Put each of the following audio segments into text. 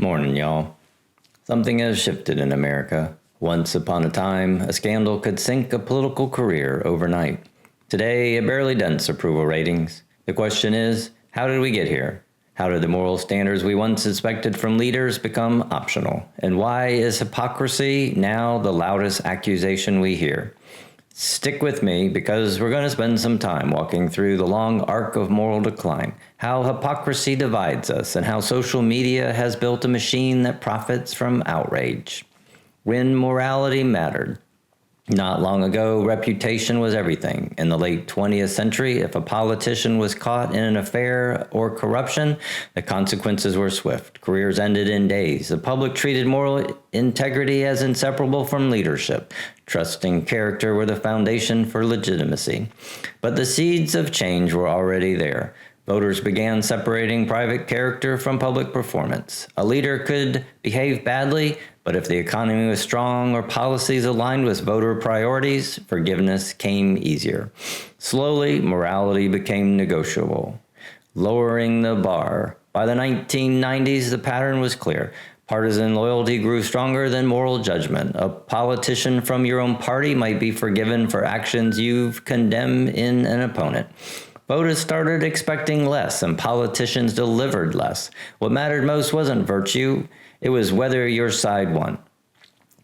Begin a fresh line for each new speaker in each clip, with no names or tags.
Morning, y'all. Something has shifted in America. Once upon a time, a scandal could sink a political career overnight. Today, it barely dents approval ratings. The question is, how did we get here? How did the moral standards we once expected from leaders become optional? And why is hypocrisy now the loudest accusation we hear? Stick with me because we're going to spend some time walking through the long arc of moral decline, how hypocrisy divides us, and how social media has built a machine that profits from outrage. When morality mattered. Not long ago, reputation was everything. In the late 20th century, if a politician was caught in an affair or corruption, the consequences were swift. Careers ended in days. The public treated moral integrity as inseparable from leadership. Trust and character were the foundation for legitimacy. But the seeds of change were already there. Voters began separating private character from public performance. A leader could behave badly, but if the economy was strong or policies aligned with voter priorities, forgiveness came easier. Slowly, morality became negotiable, lowering the bar. By the 1990s, the pattern was clear. Partisan loyalty grew stronger than moral judgment. A politician from your own party might be forgiven for actions you've condemned in an opponent. Voters started expecting less, and politicians delivered less. What mattered most wasn't virtue, it was whether your side won.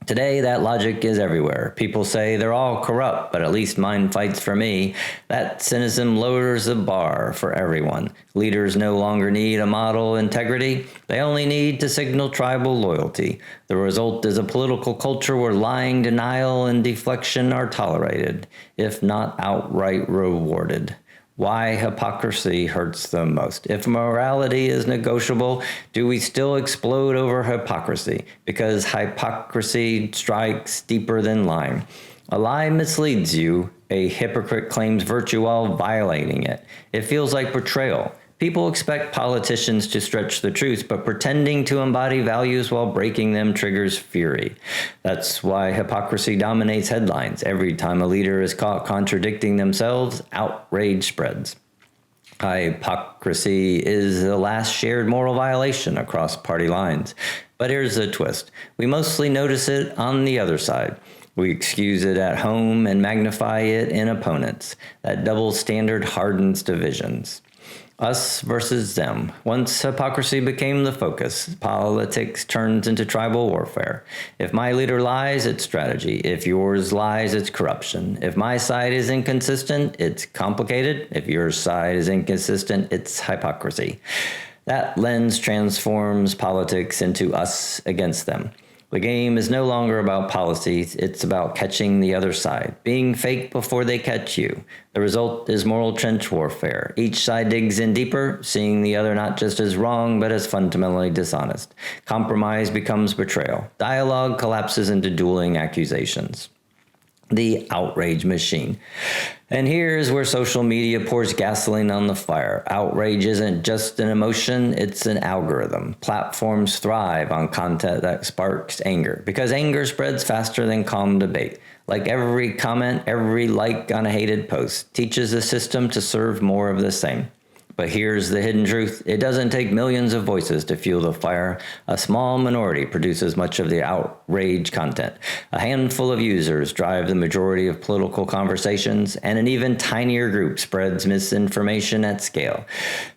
Today, that logic is everywhere. People say they're all corrupt, but at least mine fights for me. That cynicism lowers the bar for everyone. Leaders no longer need a model integrity. They only need to signal tribal loyalty. The result is a political culture where lying, denial, and deflection are tolerated, if not outright rewarded. Why hypocrisy hurts the most. If morality is negotiable, do we still explode over hypocrisy? Because hypocrisy strikes deeper than lying. A lie misleads you. A hypocrite claims virtue while violating it. It feels like betrayal. People expect politicians to stretch the truth, but pretending to embody values while breaking them triggers fury. That's why hypocrisy dominates headlines. Every time a leader is caught contradicting themselves, outrage spreads. Hypocrisy is the last shared moral violation across party lines. But here's the twist. We mostly notice it on the other side. We excuse it at home and magnify it in opponents. That double standard hardens divisions. Us versus them. Once hypocrisy became the focus, politics turns into tribal warfare. If my leader lies, it's strategy. If yours lies, it's corruption. If my side is inconsistent, it's complicated. If your side is inconsistent, it's hypocrisy. That lens transforms politics into us against them. The game is no longer about policies, it's about catching the other side, being fake before they catch you. The result is moral trench warfare. Each side digs in deeper, seeing the other not just as wrong, but as fundamentally dishonest. Compromise becomes betrayal. Dialogue collapses into dueling accusations. The outrage machine. And here's where social media pours gasoline on the fire. Outrage isn't just an emotion, it's an algorithm. Platforms thrive on content that sparks anger because anger spreads faster than calm debate. Like every comment, every like on a hated post teaches the system to serve more of the same. But here's the hidden truth. It doesn't take millions of voices to fuel the fire. A small minority produces much of the outrage content. A handful of users drive the majority of political conversations, and an even tinier group spreads misinformation at scale.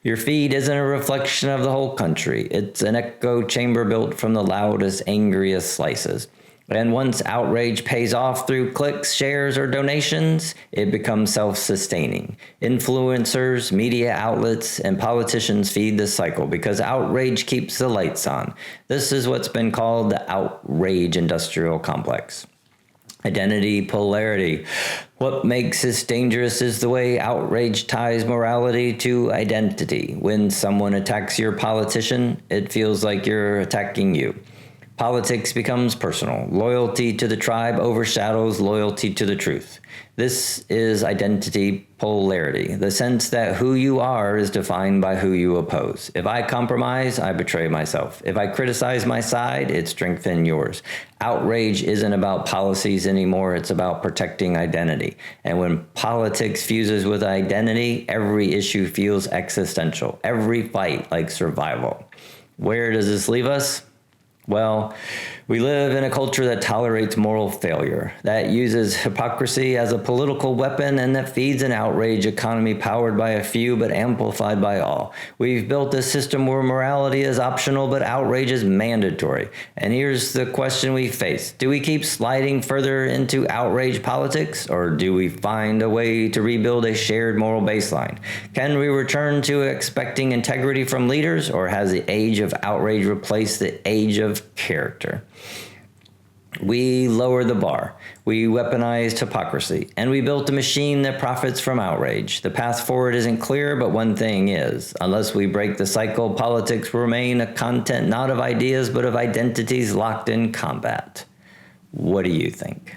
Your feed isn't a reflection of the whole country. It's an echo chamber built from the loudest, angriest slices. And once outrage pays off through clicks, shares, or donations, it becomes self-sustaining. Influencers, media outlets, and politicians feed the cycle because outrage keeps the lights on. This is what's been called the outrage industrial complex. Identity polarity. What makes this dangerous is the way outrage ties morality to identity. When someone attacks your politician, it feels like you're attacking you. Politics becomes personal. Loyalty to the tribe overshadows loyalty to the truth. This is identity polarity, the sense that who you are is defined by who you oppose. If I compromise, I betray myself. If I criticize my side, it strengthens yours. Outrage isn't about policies anymore, it's about protecting identity. And when politics fuses with identity, every issue feels existential, every fight like survival. Where does this leave us? Well, we live in a culture that tolerates moral failure, that uses hypocrisy as a political weapon, and that feeds an outrage economy powered by a few but amplified by all. We've built a system where morality is optional but outrage is mandatory. And here's the question we face. Do we keep sliding further into outrage politics, or do we find a way to rebuild a shared moral baseline? Can we return to expecting integrity from leaders, or has the age of outrage replaced the age of character? We lowered the bar, we weaponized hypocrisy, and we built a machine that profits from outrage. The path forward isn't clear, but one thing is, unless we break the cycle, politics will remain a content not of ideas, but of identities locked in combat. What do you think?